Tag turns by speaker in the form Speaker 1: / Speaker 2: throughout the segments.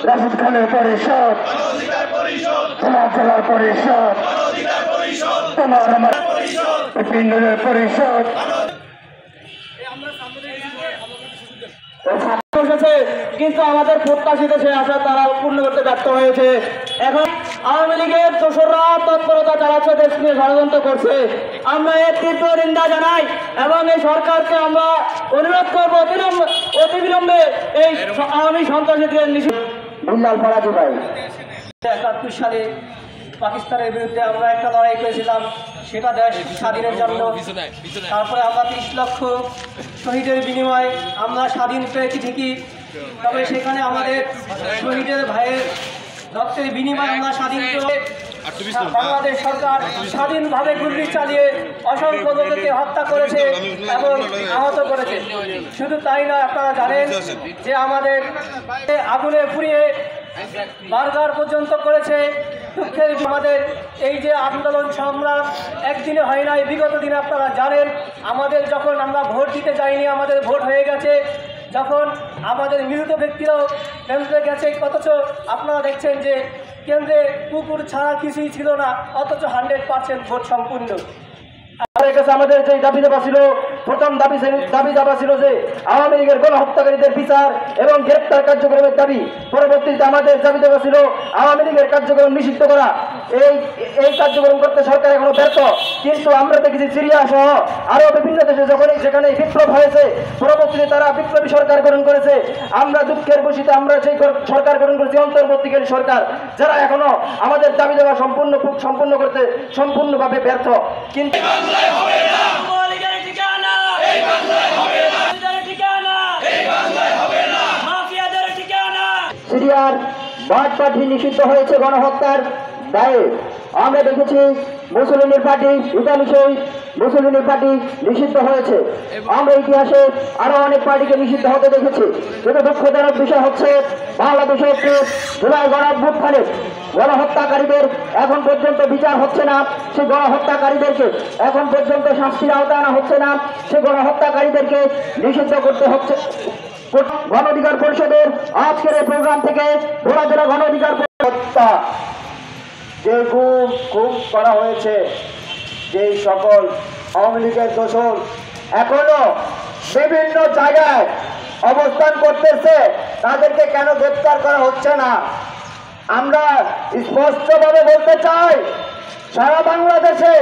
Speaker 1: রাশিদ খানের পরিষদ, তোমার জেলার পরিষদ, তোমার আমার পিণ্ডের পরিষদ
Speaker 2: কিন্তু আমাদের প্রত্যাশিত সে আশা তারা পূর্ণ করতে ব্যর্থ হয়েছে। এখন আওয়ামী লীগের দোসররা তৎপরতা চালাচ্ছে, দেশ নিয়ে ষড়যন্ত্র করছে। আমরা এর তীব্র নিন্দা জানাই এবং এই সরকারকে আমরা অনুরোধ করবো অতিবিলম্বে এই আওয়ামী সন্ত্রাসীদের নিষিদ্ধ। 71 সালে পাকিস্তানের বিরুদ্ধে আমরা একটা লড়াই করেছিলাম, সেটা দেশ স্বাধীনের জন্য। তারপরে আমরা 30 লক্ষ শহীদের বিনিময়ে আমরা স্বাধীন পেয়েছি ঠিকই, তবে সেখানে আমাদের শহীদের ভাইয়ের রক্তের বিনিময়ে আমরা স্বাধীন পেয়ে বাংলাদেশ সরকার স্বাধীনভাবে গুলি চালিয়ে অসংখ্য লোককে হত্যা করেছে এবং আহত করেছে। শুধু তাই নয়, আপনারা জানেন যে আমাদের আগুনে পুড়িয়ে বারবার পর্যন্ত করেছে। দুঃখের আমাদের এই যে আন্দোলন সংগ্রাম একদিনে হয় নাই, বিগত দিনে আপনারা জানেন আমাদের যখন আমরা ভোট দিতে যাইনি, আমাদের ভোট হয়ে গেছে, যখন আমাদের মৃত ব্যক্তিরাও কেন্দ্রে গেছে, অথচ আপনারা দেখছেন যে কেন্দ্রে কুকুর ছাড়া কিছুই ছিল না, অথচ 100% ভোট সম্পূর্ণ। আমাদের যে দাবি দাবা ছিল, প্রথম দাবি দাবা ছিল যে আওয়ামী লীগের গণহত্যাকারীদের বিচার এবং গ্রেপ্তার কার্যক্রমের দাবি। পরবর্তীতে আমাদের দাবি দাবা ছিল আওয়ামী লীগের কার্যক্রম নিষিদ্ধ করা। এই কার্যক্রম করতে সরকার এখনো ব্যর্থ। কিন্তু আমরা দেখেছি সিরিয়া সহ আরো বিভিন্ন দেশে যখনই সেখানে বিপ্লব হয়েছে, পরবর্তীতে তারা বিপ্লবী সরকার গঠন করেছে। আমরা দুঃখের বশীতে আমরা সেই সরকার গঠন করেছি অন্তর্বর্তীকালীন সরকার, যারা এখনো আমাদের দাবি দাবা সম্পূর্ণ করতে সম্পূর্ণভাবে ব্যর্থ। কিন্তু সিরিয়ার বাদ পার্টি নিষিদ্ধ হয়েছে গণহত্যার দায়ে। আমরা দেখেছি মুসলিমের পার্টি মুসলিমের পার্টি নিষিদ্ধ হয়েছে। আমরা ইতিহাসে আরো অনেক পার্টিকে নিষিদ্ধ হতে দেখেছি। কিন্তু দুঃখজনক বিষয় হচ্ছে বাংলাদেশের জুলাই গণঅভ্যুত্থানে গণহত্যাকারীদের এখন পর্যন্ত বিচার হচ্ছে না। সেই গণহত্যাকারীদেরকে এখন পর্যন্ত শাস্তির আওতায় আনা হচ্ছে না। সেই গণহত্যাকারীদেরকে নিষিদ্ধ করতে হচ্ছে। গণ অধিকার পরিষদের আজকের এই প্রোগ্রাম থেকে ভোলা জেলা গণ অধিকার হত্যা যে গুম করা হয়েছে, যেই সকল আওয়ামী লীগের দোসর এখনো বিভিন্ন জায়গায় অবস্থান করতেছে, তাদেরকে কেন গ্রেপ্তার করা হচ্ছে না? আমরা স্পষ্টভাবে বলতে চাই, সারা বাংলাদেশে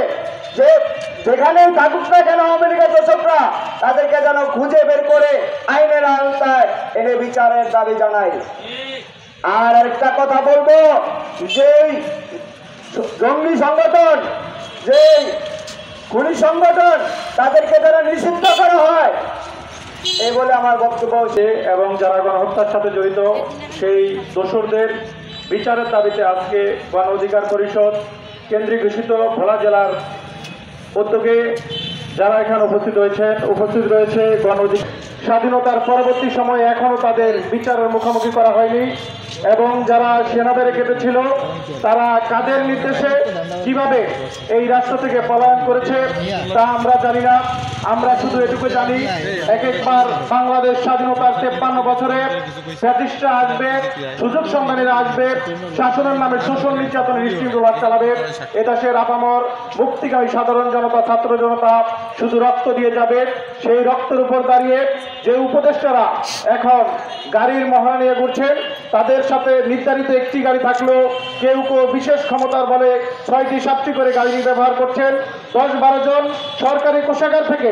Speaker 2: যেখানেই থাকুক না কেন আওয়ামী লীগের দোসররা, তাদেরকে যেন খুঁজে বের করে আইনের আওতায় এনে বিচারের দাবি জানাই। আর একটা কথা বলবো, যেই জঙ্গি সংগঠন, যেই খুনি সংগঠন, তাদেরকে যারা নিষিদ্ধ করা হয়, এই বলে আমার বক্তব্য হচ্ছে। এবং যারা গণহত্যার সাথে জড়িত সেই দোসরদের বিচারের দাবিতে আজকে গণ অধিকার পরিষদ কেন্দ্রীয় ঘোষিত ভোলা জেলার উদ্যোগে যারা এখানে উপস্থিত রয়েছে গণ অধিকার স্বাধীনতার পরবর্তী সময়ে এখনো তাদের বিচারের মুখোমুখি করা হয়নি। এবং যারা সেনাদের কেটেছিল তারা কাদের নির্দেশে কিভাবে এই রাষ্ট্র থেকে পলায়ন করেছে তা আমরা জানি না। আমরা শুধু এটুকু জানি, এক একবার বাংলাদেশ স্বাধীনতার 53 বছরে ফ্যাসিস্টরা আসবে, সুযোগ সন্ধানীরা আসবে, শাসনের নামে শোষণ নির্যাতন নিষ্ক্রিয় চালাবে। এদেশের আপামর মুক্তিকামী সাধারণ জনতা, ছাত্র জনতা শুধু রক্ত দিয়ে যাবে। সেই রক্তের উপর দাঁড়িয়ে যে উপদেষ্টারা এখন গাড়ির মহড়া নিয়ে ঘুরছেন, তাদের সাথে নির্ধারিত একটি গাড়ি থাকলেও কেউ বিশেষ ক্ষমতার বলে 6টি-7টি করে গাড়ি ব্যবহার করছেন। 10-12 জন সরকারি কোষাগার থেকে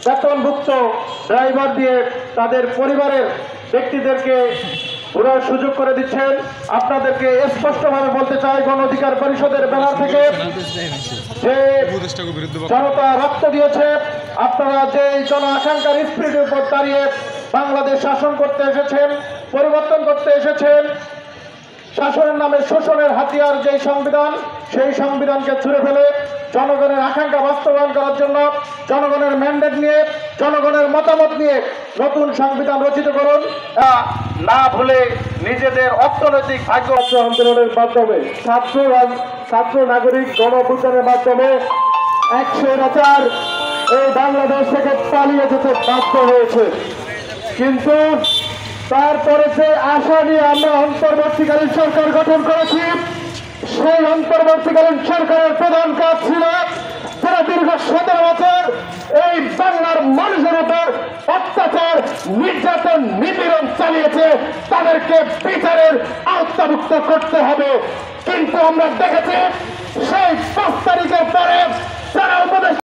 Speaker 2: বেতনভুক্ত ড্রাইভার দিয়ে তাদের পরিবারের ব্যক্তিদেরকে ঘোরার সুযোগ করে দিচ্ছেন। আপনাদেরকে স্পষ্টভাবে বলতে চাই, গণ অধিকার পরিষদের ব্যানার থেকে যে জনতা রক্ত দিয়েছে, আপনারা যে জন আকাঙ্ক্ষার স্পিরিটের উপর দাঁড়িয়ে বাংলাদেশ শাসন করতে এসেছেন, পরিবর্তন করতে এসেছেন, শাসনের নামে শোষণের হাতিয়ার যে সংবিধান, সেই সংবিধানকে ছুঁড়ে ফেলে জনগণের আকাঙ্ক্ষা বাস্তবায়ন করার জন্য জনগণের ম্যান্ডেট নিয়ে, জনগণের মতামত নিয়ে নতুন সংবিধান রচিত করুন। না ভুলে নিজেদের অর্থনৈতিক ভাগ্য আন্দোলনের মাধ্যমে ছাত্র নাগরিক গণ অভ্যুত্থানের মাধ্যমে 100,000 এই বাংলাদেশ থেকে পালিয়ে যেতে বাধ্য হয়েছে। কিন্তু
Speaker 1: তারপরে যে আশা নিয়ে আমরা অন্তর্বর্তীকালীন সরকার গঠন করেছি, সেই অন্তর্বর্তীকালীন সরকারের প্রধান কাজ ছিল যারা দীর্ঘ 17 বছর এই বাংলার মানুষের উপর অত্যাচার, নির্যাতন, নিপীড়ন চালিয়েছে তাদেরকে বিচারের আওতাভুক্ত করতে হবে। কিন্তু আমরা দেখেছি সেই 5 তারিখের পরে যারা উপদেশ